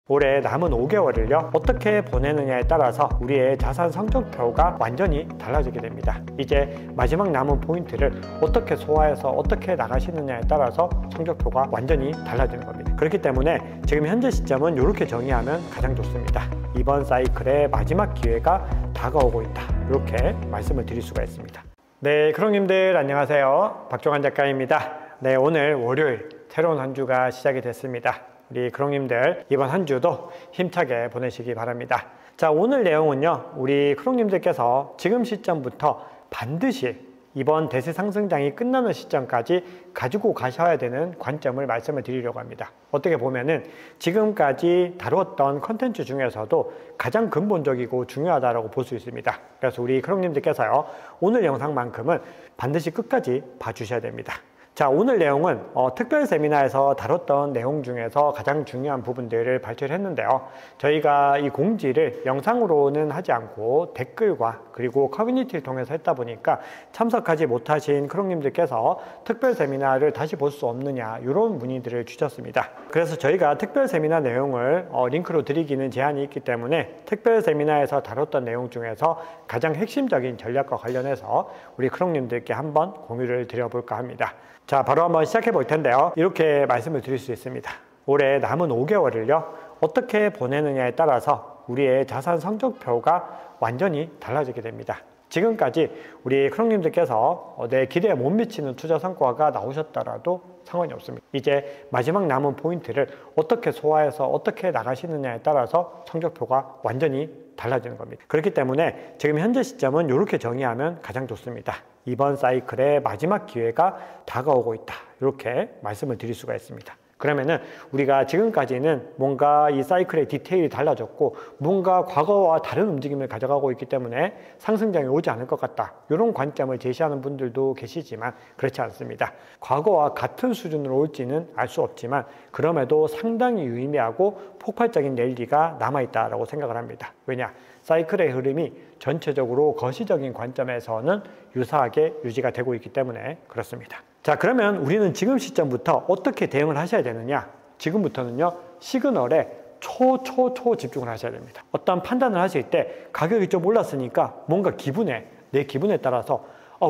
올해 남은 5개월을요 어떻게 보내느냐에 따라서 우리의 자산 성적표가 완전히 달라지게 됩니다. 이제 마지막 남은 포인트를 어떻게 소화해서 어떻게 나가시느냐에 따라서 성적표가 완전히 달라지는 겁니다. 그렇기 때문에 지금 현재 시점은 이렇게 정의하면 가장 좋습니다. 이번 사이클의 마지막 기회가 다가오고 있다, 이렇게 말씀을 드릴 수가 있습니다. 네, 크롱님들 안녕하세요. 박종환 작가입니다. 네, 오늘 월요일 새로운 한 주가 시작이 됐습니다. 우리 크롱님들 이번 한 주도 힘차게 보내시기 바랍니다. 자, 오늘 내용은요, 우리 크롱님들께서 지금 시점부터 반드시 이번 대세 상승장이 끝나는 시점까지 가지고 가셔야 되는 관점을 말씀을 드리려고 합니다. 어떻게 보면은 지금까지 다루었던 컨텐츠 중에서도 가장 근본적이고 중요하다고 볼 수 있습니다. 그래서 우리 크롱님들께서요, 오늘 영상만큼은 반드시 끝까지 봐주셔야 됩니다. 자, 오늘 내용은 특별 세미나에서 다뤘던 내용 중에서 가장 중요한 부분들을 발표를 했는데요. 저희가 이 공지를 영상으로는 하지 않고 댓글과 그리고 커뮤니티를 통해서 했다 보니까 참석하지 못하신 크롱님들께서 특별 세미나를 다시 볼 수 없느냐, 이런 문의들을 주셨습니다. 그래서 저희가 특별 세미나 내용을 링크로 드리기는 제한이 있기 때문에 특별 세미나에서 다뤘던 내용 중에서 가장 핵심적인 전략과 관련해서 우리 크롱님들께 한번 공유를 드려볼까 합니다. 자, 바로 한번 시작해 볼 텐데요. 이렇게 말씀을 드릴 수 있습니다. 올해 남은 5개월을요 어떻게 보내느냐에 따라서 우리의 자산 성적표가 완전히 달라지게 됩니다. 지금까지 우리 크롱님들께서 내 기대에 못 미치는 투자 성과가 나오셨더라도 상관이 없습니다. 이제 마지막 남은 포인트를 어떻게 소화해서 어떻게 나가시느냐에 따라서 성적표가 완전히 달라지는 겁니다. 그렇기 때문에 지금 현재 시점은 이렇게 정의하면 가장 좋습니다. 이번 사이클의 마지막 기회가 다가오고 있다, 이렇게 말씀을 드릴 수가 있습니다. 그러면은 우리가 지금까지는 뭔가 이 사이클의 디테일이 달라졌고 뭔가 과거와 다른 움직임을 가져가고 있기 때문에 상승장이 오지 않을 것 같다, 이런 관점을 제시하는 분들도 계시지만 그렇지 않습니다. 과거와 같은 수준으로 올지는 알 수 없지만 그럼에도 상당히 유의미하고 폭발적인 랠리가 남아있다고 생각을 합니다. 왜냐? 사이클의 흐름이 전체적으로 거시적인 관점에서는 유사하게 유지가 되고 있기 때문에 그렇습니다. 자, 그러면 우리는 지금 시점부터 어떻게 대응을 하셔야 되느냐? 지금부터는요, 시그널에 초 집중을 하셔야 됩니다. 어떤 판단을 하실 때 가격이 좀 올랐으니까 뭔가 내 기분에 따라서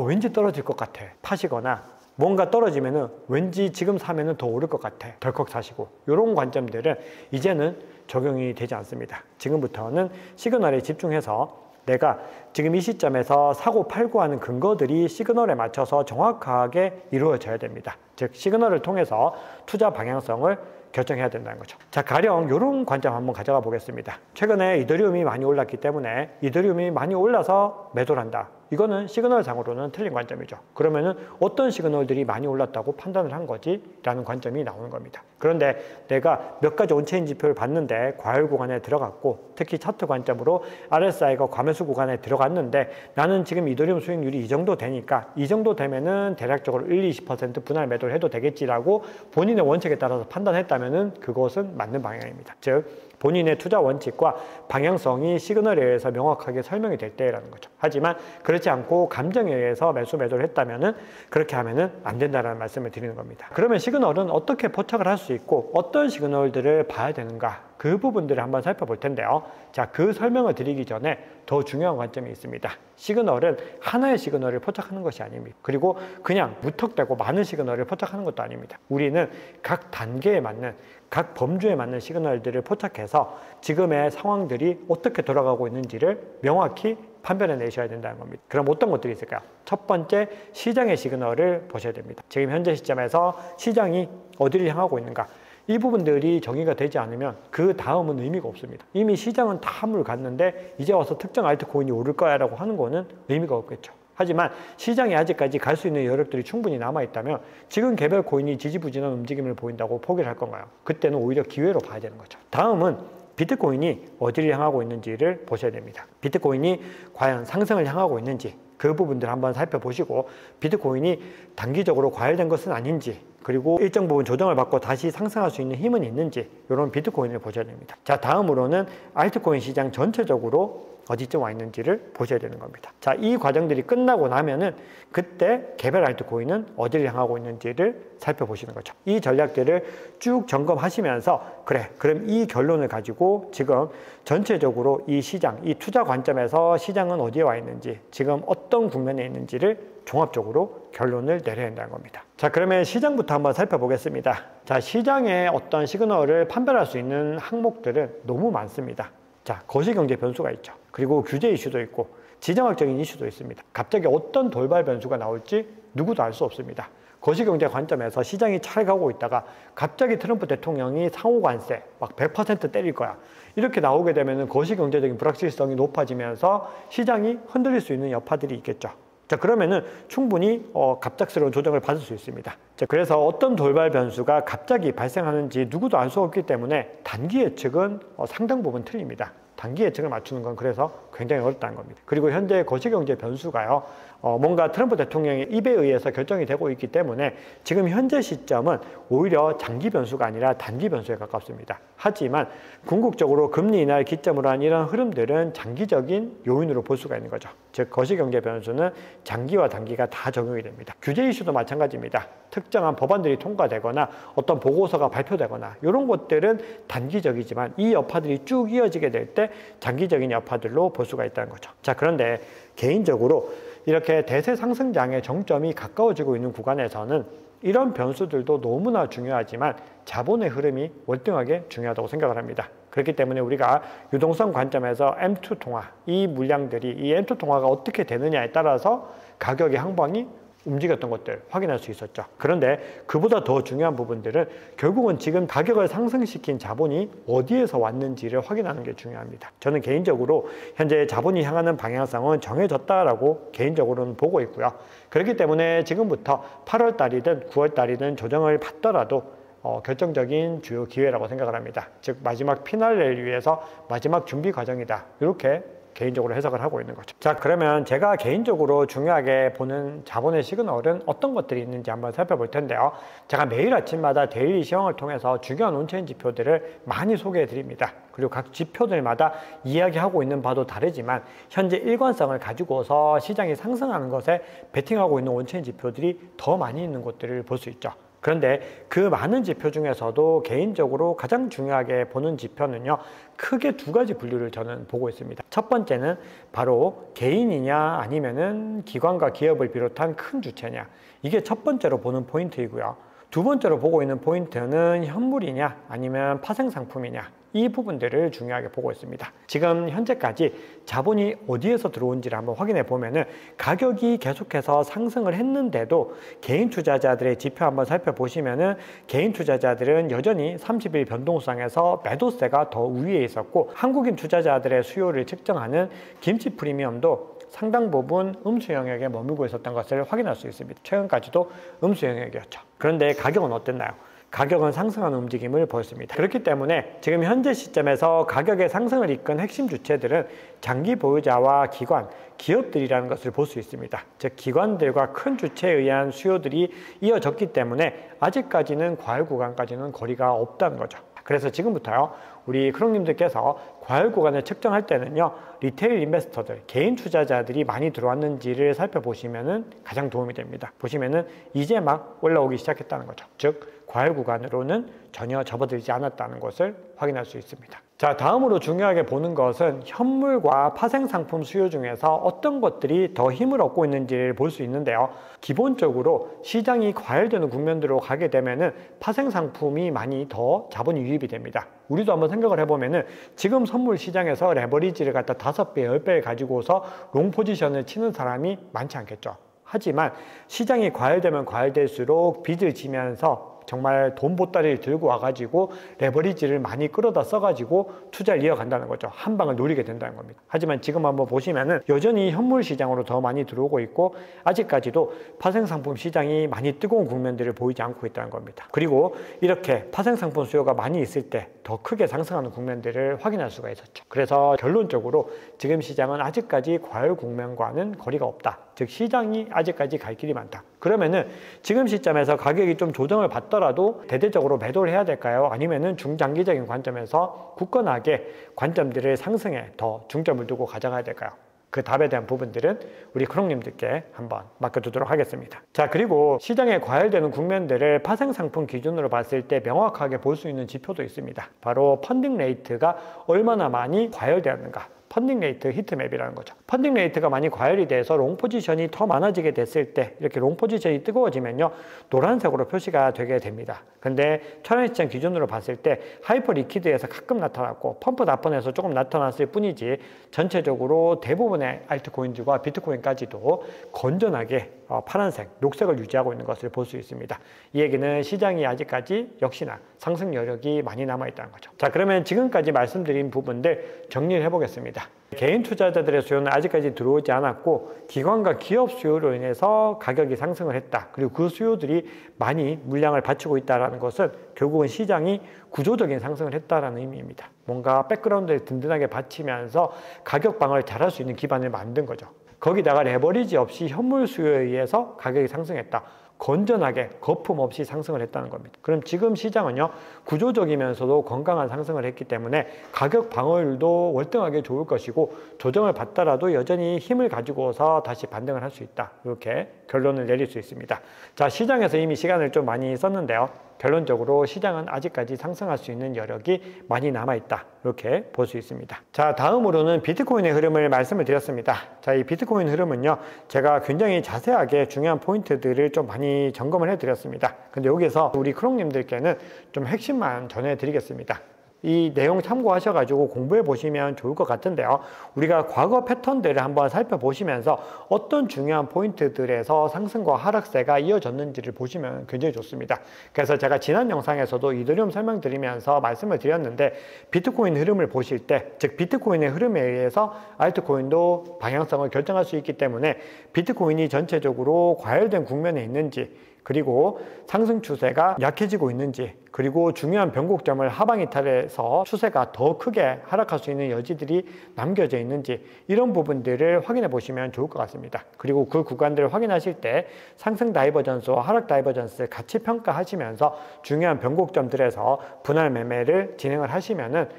왠지 떨어질 것 같아, 파시거나 뭔가 떨어지면은 왠지 지금 사면은 더 오를 것 같아, 덜컥 사시고, 이런 관점들은 이제는 적용이 되지 않습니다. 지금부터는 시그널에 집중해서 내가 지금 이 시점에서 사고 팔고 하는 근거들이 시그널에 맞춰서 정확하게 이루어져야 됩니다. 즉 시그널을 통해서 투자 방향성을 결정해야 된다는 거죠. 자, 가령 이런 관점 한번 가져가 보겠습니다. 최근에 이더리움이 많이 올랐기 때문에 이더리움이 많이 올라서 매도를 한다, 이거는 시그널 상으로는 틀린 관점이죠. 그러면은 어떤 시그널들이 많이 올랐다고 판단을 한 거지? 라는 관점이 나오는 겁니다. 그런데 내가 몇 가지 온체인 지표를 봤는데 과열 구간에 들어갔고, 특히 차트 관점으로 RSI가 과매수 구간에 들어갔는데 나는 지금 이더리움 수익률이 이 정도 되니까 이 정도 되면은 대략적으로 20% 분할 매도를 해도 되겠지라고 본인의 원칙에 따라서 판단했다면은 그것은 맞는 방향입니다. 즉 본인의 투자 원칙과 방향성이 시그널에 의해서 명확하게 설명이 될 때라는 거죠. 하지만 그렇지 않고 감정에 의해서 매도를 했다면은 그렇게 하면은 안 된다는 말씀을 드리는 겁니다. 그러면 시그널은 어떻게 포착을 할 수 있고 어떤 시그널들을 봐야 되는가, 그 부분들을 한번 살펴볼 텐데요. 자, 그 설명을 드리기 전에 더 중요한 관점이 있습니다. 시그널은 하나의 시그널을 포착하는 것이 아닙니다. 그리고 그냥 무턱대고 많은 시그널을 포착하는 것도 아닙니다. 우리는 각 단계에 맞는, 각 범주에 맞는 시그널들을 포착해서 지금의 상황들이 어떻게 돌아가고 있는지를 명확히 판별해 내셔야 된다는 겁니다. 그럼 어떤 것들이 있을까요? 첫 번째, 시장의 시그널을 보셔야 됩니다. 지금 현재 시점에서 시장이 어디를 향하고 있는가, 이 부분들이 정의가 되지 않으면 그 다음은 의미가 없습니다. 이미 시장은 다 함을 갔는데 이제 와서 특정 알트코인이 오를 거야 라고 하는 거는 의미가 없겠죠. 하지만 시장이 아직까지 갈 수 있는 여력들이 충분히 남아있다면 지금 개별 코인이 지지부진한 움직임을 보인다고 포기를 할 건가요? 그때는 오히려 기회로 봐야 되는 거죠. 다음은 비트코인이 어디를 향하고 있는지를 보셔야 됩니다. 비트코인이 과연 상승을 향하고 있는지, 그 부분들 한번 살펴보시고 비트코인이 단기적으로 과열된 것은 아닌지, 그리고 일정 부분 조정을 받고 다시 상승할 수 있는 힘은 있는지 이런 비트코인을 보셔야 됩니다. 자, 다음으로는 알트코인 시장 전체적으로 어디쯤 와 있는지를 보셔야 되는 겁니다. 자, 이 과정들이 끝나고 나면은 그때 개별 알트코인은 어디를 향하고 있는지를 살펴보시는 거죠. 이 전략들을 쭉 점검하시면서 그래, 그럼 이 결론을 가지고 지금 전체적으로 이 시장, 이 투자 관점에서 시장은 어디에 와 있는지, 지금 어떤 국면에 있는지를 종합적으로 결론을 내려야 한다는 겁니다. 자, 그러면 시장부터 한번 살펴보겠습니다. 자, 시장의 어떤 시그널을 판별할 수 있는 항목들은 너무 많습니다. 자, 거시경제 변수가 있죠. 그리고 규제 이슈도 있고 지정학적인 이슈도 있습니다. 갑자기 어떤 돌발 변수가 나올지 누구도 알 수 없습니다. 거시경제 관점에서 시장이 잘 가고 있다가 갑자기 트럼프 대통령이 상호관세 막 100% 때릴 거야. 이렇게 나오게 되면 거시경제적인 불확실성이 높아지면서 시장이 흔들릴 수 있는 여파들이 있겠죠. 자, 그러면은 충분히 갑작스러운 조정을 받을 수 있습니다. 자, 그래서 어떤 돌발 변수가 갑자기 발생하는지 누구도 알 수 없기 때문에 단기 예측은 상당 부분 틀립니다. 단기 예측을 맞추는 건 그래서 굉장히 어렵다는 겁니다. 그리고 현재 거시경제 변수가요, 뭔가 트럼프 대통령의 입에 의해서 결정이 되고 있기 때문에 지금 현재 시점은 오히려 장기 변수가 아니라 단기 변수에 가깝습니다. 하지만 궁극적으로 금리 인하를 기점으로 한 이런 흐름들은 장기적인 요인으로 볼 수가 있는 거죠. 즉, 거시경제 변수는 장기와 단기가 다 적용이 됩니다. 규제 이슈도 마찬가지입니다. 특정한 법안들이 통과되거나 어떤 보고서가 발표되거나 이런 것들은 단기적이지만 이 여파들이 쭉 이어지게 될 때 장기적인 여파들로 볼 수가 있다는 거죠. 자, 그런데 개인적으로 이렇게 대세 상승장의 정점이 가까워지고 있는 구간에서는 이런 변수들도 너무나 중요하지만 자본의 흐름이 월등하게 중요하다고 생각을 합니다. 그렇기 때문에 우리가 유동성 관점에서 M2 통화, 이 물량들이 이 M2 통화가 어떻게 되느냐에 따라서 가격의 항방이 움직였던 것들 확인할 수 있었죠. 그런데 그보다 더 중요한 부분들은 결국은 지금 가격을 상승시킨 자본이 어디에서 왔는지를 확인하는 게 중요합니다. 저는 개인적으로 현재 자본이 향하는 방향성은 정해졌다라고 개인적으로는 보고 있고요. 그렇기 때문에 지금부터 8월 달이든 9월 달이든 조정을 받더라도 결정적인 주요 기회라고 생각을 합니다. 즉, 마지막 피날레를 위해서 마지막 준비 과정이다. 이렇게 개인적으로 해석을 하고 있는 거죠. 자, 그러면 제가 개인적으로 중요하게 보는 자본의 시그널은 어떤 것들이 있는지 한번 살펴볼 텐데요. 제가 매일 아침마다 데일리 시황을 통해서 중요한 온체인 지표들을 많이 소개해 드립니다. 그리고 각 지표들마다 이야기하고 있는 바도 다르지만 현재 일관성을 가지고서 시장이 상승하는 것에 베팅하고 있는 온체인 지표들이 더 많이 있는 것들을 볼 수 있죠. 그런데 그 많은 지표 중에서도 개인적으로 가장 중요하게 보는 지표는요, 크게 두 가지 분류를 저는 보고 있습니다. 첫 번째는 바로 개인이냐 아니면은 기관과 기업을 비롯한 큰 주체냐, 이게 첫 번째로 보는 포인트이고요. 두 번째로 보고 있는 포인트는 현물이냐 아니면 파생상품이냐, 이 부분들을 중요하게 보고 있습니다. 지금 현재까지 자본이 어디에서 들어온지를 한번 확인해 보면은 가격이 계속해서 상승을 했는데도 개인 투자자들의 지표 한번 살펴보시면은 개인 투자자들은 여전히 30일 변동성에서 매도세가 더 우위에 있었고, 한국인 투자자들의 수요를 측정하는 김치 프리미엄도 상당 부분 음수 영역에 머물고 있었던 것을 확인할 수 있습니다. 최근까지도 음수 영역이었죠. 그런데 가격은 어땠나요? 가격은 상승하는 움직임을 보였습니다. 그렇기 때문에 지금 현재 시점에서 가격의 상승을 이끈 핵심 주체들은 장기 보유자와 기관, 기업들이라는 것을 볼 수 있습니다. 즉, 기관들과 큰 주체에 의한 수요들이 이어졌기 때문에 아직까지는 과열 구간까지는 거리가 없다는 거죠. 그래서 지금부터요, 우리 크롱님들께서 과열 구간을 측정할 때는요, 리테일 인베스터들, 개인 투자자들이 많이 들어왔는지를 살펴보시면은 가장 도움이 됩니다. 보시면은 이제 막 올라오기 시작했다는 거죠. 즉, 과열 구간으로는 전혀 접어들지 않았다는 것을 확인할 수 있습니다. 자, 다음으로 중요하게 보는 것은 현물과 파생상품 수요 중에서 어떤 것들이 더 힘을 얻고 있는지를 볼 수 있는데요. 기본적으로 시장이 과열되는 국면으로 가게 되면은 파생상품이 많이 더 자본이 유입이 됩니다. 우리도 한번 생각을 해보면은 지금 선물 시장에서 레버리지를 갖다 5배, 10배를 가지고서 롱 포지션을 치는 사람이 많지 않겠죠. 하지만 시장이 과열되면 과열될수록 빚을 지면서 정말 돈 보따리를 들고 와가지고 레버리지를 많이 끌어다 써가지고 투자를 이어간다는 거죠. 한 방을 노리게 된다는 겁니다. 하지만 지금 한번 보시면은 여전히 현물 시장으로 더 많이 들어오고 있고, 아직까지도 파생상품 시장이 많이 뜨거운 국면들을 보이지 않고 있다는 겁니다. 그리고 이렇게 파생상품 수요가 많이 있을 때 더 크게 상승하는 국면들을 확인할 수가 있었죠. 그래서 결론적으로 지금 시장은 아직까지 과열 국면과는 거리가 없다. 즉 시장이 아직까지 갈 길이 많다. 그러면은 지금 시점에서 가격이 좀 조정을 받더라도 대대적으로 매도를 해야 될까요? 아니면은 중장기적인 관점에서 굳건하게 관점들을 상승에 더 중점을 두고 가져가야 될까요? 그 답에 대한 부분들은 우리 크롱님들께 한번 맡겨두도록 하겠습니다. 자, 그리고 시장에 과열되는 국면들을 파생상품 기준으로 봤을 때 명확하게 볼 수 있는 지표도 있습니다. 바로 펀딩 레이트가 얼마나 많이 과열되었는가. 펀딩 레이트 히트맵이라는 거죠. 펀딩 레이트가 많이 과열이 돼서 롱 포지션이 더 많아지게 됐을 때 이렇게 롱 포지션이 뜨거워지면요, 노란색으로 표시가 되게 됩니다. 근데 차량시장 기준으로 봤을 때 하이퍼 리퀴드에서 가끔 나타났고 펌프 나펀에서 조금 나타났을 뿐이지 전체적으로 대부분의 알트코인들과 비트코인까지도 건전하게 파란색, 녹색을 유지하고 있는 것을 볼 수 있습니다. 이 얘기는 시장이 아직까지 역시나 상승 여력이 많이 남아있다는 거죠. 자, 그러면 지금까지 말씀드린 부분들 정리를 해보겠습니다. 개인 투자자들의 수요는 아직까지 들어오지 않았고 기관과 기업 수요로 인해서 가격이 상승을 했다. 그리고 그 수요들이 많이 물량을 받치고 있다는 것은 결국은 시장이 구조적인 상승을 했다는 의미입니다. 뭔가 백그라운드를 든든하게 받치면서 가격 방어를 잘할 수 있는 기반을 만든 거죠. 거기다가 레버리지 없이 현물 수요에 의해서 가격이 상승했다. 건전하게 거품 없이 상승을 했다는 겁니다. 그럼 지금 시장은요, 구조적이면서도 건강한 상승을 했기 때문에 가격 방어율도 월등하게 좋을 것이고 조정을 받더라도 여전히 힘을 가지고서 다시 반등을 할 수 있다. 이렇게 결론을 내릴 수 있습니다. 자, 시장에서 이미 시간을 좀 많이 썼는데요. 결론적으로 시장은 아직까지 상승할 수 있는 여력이 많이 남아있다. 이렇게 볼 수 있습니다. 자, 다음으로는 비트코인의 흐름을 말씀을 드렸습니다. 자, 이 비트코인 흐름은요, 제가 굉장히 자세하게 중요한 포인트들을 좀 많이 점검을 해드렸습니다. 근데 여기서 우리 크롱님들께는 좀 핵심만 전해드리겠습니다. 이 내용 참고하셔가지고 공부해 보시면 좋을 것 같은데요. 우리가 과거 패턴들을 한번 살펴보시면서 어떤 중요한 포인트들에서 상승과 하락세가 이어졌는지를 보시면 굉장히 좋습니다. 그래서 제가 지난 영상에서도 이더리움 설명드리면서 말씀을 드렸는데 비트코인 흐름을 보실 때, 즉 비트코인의 흐름에 의해서 알트코인도 방향성을 결정할 수 있기 때문에 비트코인이 전체적으로 과열된 국면에 있는지, 그리고 상승 추세가 약해지고 있는지, 그리고 중요한 변곡점을 하방 이탈해서 추세가 더 크게 하락할 수 있는 여지들이 남겨져 있는지, 이런 부분들을 확인해 보시면 좋을 것 같습니다. 그리고 그 구간들을 확인하실 때 상승 다이버전스와 하락 다이버전스를 같이 평가하시면서 중요한 변곡점들에서 분할 매매를 진행을 하시면은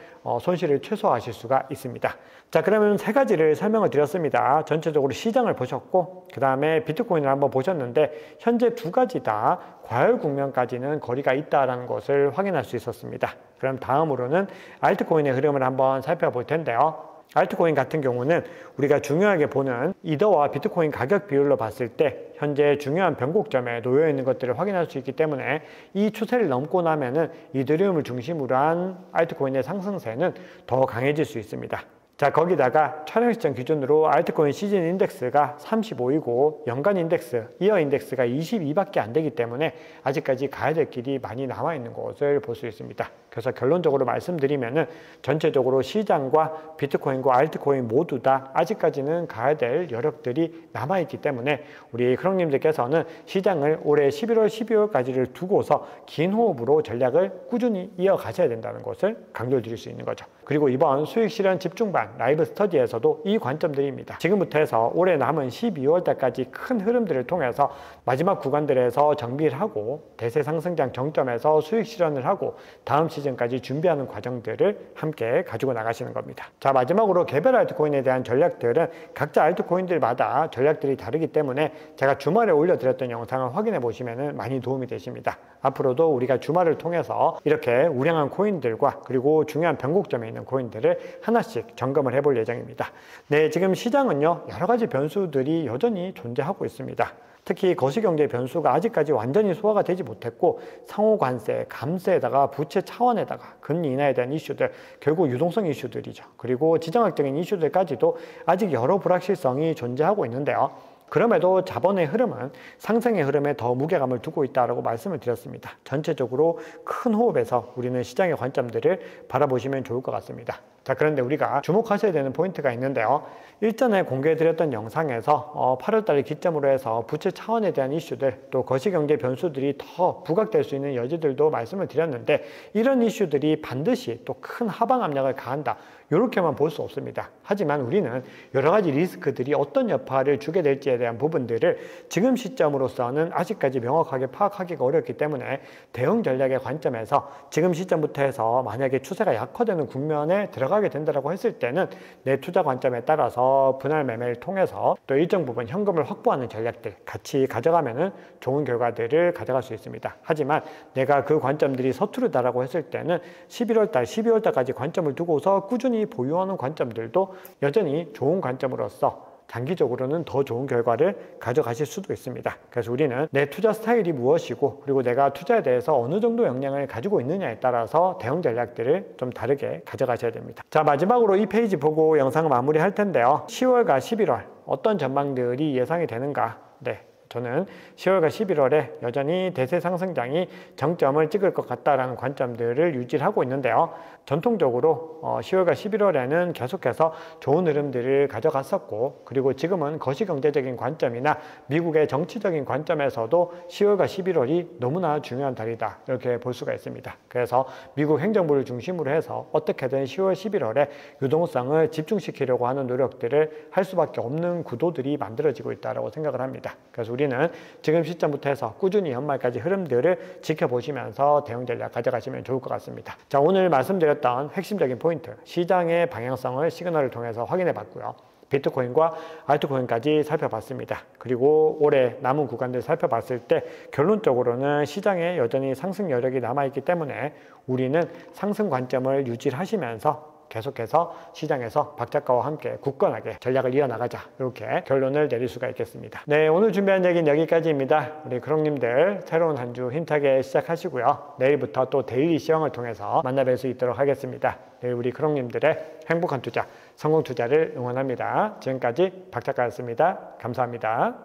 손실을 최소화하실 수가 있습니다. 자, 그러면 세 가지를 설명을 드렸습니다. 전체적으로 시장을 보셨고, 그 다음에 비트코인을 한번 보셨는데 현재 두 가지 다 과열 국면까지는 거리가 있다는 것을 확인할 수 있었습니다. 그럼 다음으로는 알트코인의 흐름을 한번 살펴볼 텐데요. 알트코인 같은 경우는 우리가 중요하게 보는 이더와 비트코인 가격 비율로 봤을 때 현재 중요한 변곡점에 놓여 있는 것들을 확인할 수 있기 때문에 이 추세를 넘고 나면은 이더리움을 중심으로 한 알트코인의 상승세는 더 강해질 수 있습니다. 자, 거기다가 촬영 시점 기준으로 알트코인 시즌 인덱스가 35이고 연간 인덱스, 이어 인덱스가 22밖에 안 되기 때문에 아직까지 가야 될 길이 많이 남아 있는 것을 볼 수 있습니다. 그래서 결론적으로 말씀드리면은 전체적으로 시장과 비트코인과 알트코인 모두 다 아직까지는 가야 될 여력들이 남아 있기 때문에 우리 크롱님들께서는 시장을 올해 11월, 12월까지를 두고서 긴 호흡으로 전략을 꾸준히 이어가셔야 된다는 것을 강조를 드릴 수 있는 거죠. 그리고 이번 수익 실현 집중반 라이브 스터디에서도 이 관점들입니다. 지금부터 해서 올해 남은 12월 달까지 큰 흐름들을 통해서 마지막 구간들에서 정비를 하고 대세 상승장 정점에서 수익 실현을 하고 다음 시즌까지 준비하는 과정들을 함께 가지고 나가시는 겁니다. 자, 마지막으로 개별 알트코인에 대한 전략들은 각자 알트코인들마다 전략들이 다르기 때문에 제가 주말에 올려드렸던 영상을 확인해 보시면 많이 도움이 되십니다. 앞으로도 우리가 주말을 통해서 이렇게 우량한 코인들과 그리고 중요한 변곡점에 있는 코인들을 하나씩 점검을 해볼 예정입니다. 네, 지금 시장은요, 여러 가지 변수들이 여전히 존재하고 있습니다. 특히 거시경제 변수가 아직까지 완전히 소화가 되지 못했고 상호관세, 감세에다가 부채 차원에다가 금리 인하에 대한 이슈들, 결국 유동성 이슈들이죠. 그리고 지정학적인 이슈들까지도 아직 여러 불확실성이 존재하고 있는데요. 그럼에도 자본의 흐름은 상승의 흐름에 더 무게감을 두고 있다고 말씀을 드렸습니다. 전체적으로 큰 호흡에서 우리는 시장의 관점들을 바라보시면 좋을 것 같습니다. 자, 그런데 우리가 주목하셔야 되는 포인트가 있는데요. 일전에 공개해드렸던 영상에서 8월달을 기점으로 해서 부채 차원에 대한 이슈들, 또 거시경제 변수들이 더 부각될 수 있는 여지들도 말씀을 드렸는데 이런 이슈들이 반드시 또 큰 하방 압력을 가한다, 이렇게만 볼 수 없습니다. 하지만 우리는 여러 가지 리스크들이 어떤 여파를 주게 될지에 전략들에 대한 부분들을 지금 시점으로서는 아직까지 명확하게 파악하기가 어렵기 때문에 대응 전략의 관점에서 지금 시점부터 해서 만약에 추세가 약화되는 국면에 들어가게 된다고 했을 때는 내 투자 관점에 따라서 분할 매매를 통해서 또 일정 부분 현금을 확보하는 전략들 같이 가져가면은 좋은 결과들을 가져갈 수 있습니다. 하지만 내가 그 관점들이 서투르다라고 했을 때는 11월달, 12월달까지 관점을 두고서 꾸준히 보유하는 관점들도 여전히 좋은 관점으로서 장기적으로는 더 좋은 결과를 가져가실 수도 있습니다. 그래서 우리는 내 투자 스타일이 무엇이고 그리고 내가 투자에 대해서 어느 정도 역량을 가지고 있느냐에 따라서 대응 전략들을 좀 다르게 가져가셔야 됩니다. 자, 마지막으로 이 페이지 보고 영상을 마무리할 텐데요. 10월과 11월 어떤 전망들이 예상이 되는가? 네. 저는 10월과 11월에 여전히 대세 상승장이 정점을 찍을 것 같다라는 관점들을 유지하고 있는데요. 전통적으로 10월과 11월에는 계속해서 좋은 흐름들을 가져갔었고 그리고 지금은 거시경제적인 관점이나 미국의 정치적인 관점에서도 10월과 11월이 너무나 중요한 달이다 이렇게 볼 수가 있습니다. 그래서 미국 행정부를 중심으로 해서 어떻게든 10월, 11월에 유동성을 집중시키려고 하는 노력들을 할 수밖에 없는 구도들이 만들어지고 있다고 생각을 합니다. 그래서 우리는 지금 시점부터 해서 꾸준히 연말까지 흐름들을 지켜보시면서 대응 전략 가져가시면 좋을 것 같습니다. 자, 오늘 말씀드렸던 핵심적인 포인트, 시장의 방향성을 시그널을 통해서 확인해 봤고요. 비트코인과 알트코인까지 살펴봤습니다. 그리고 올해 남은 구간들 살펴봤을 때 결론적으로는 시장에 여전히 상승 여력이 남아있기 때문에 우리는 상승 관점을 유지하시면서 계속해서 시장에서 박 작가와 함께 굳건하게 전략을 이어나가자 이렇게 결론을 내릴 수가 있겠습니다. 네, 오늘 준비한 얘기는 여기까지입니다. 우리 크롱님들 새로운 한 주 힘차게 시작하시고요. 내일부터 또 데일리 시황을 통해서 만나뵐 수 있도록 하겠습니다. 내일 우리 크롱님들의 행복한 투자, 성공 투자를 응원합니다. 지금까지 박 작가였습니다. 감사합니다.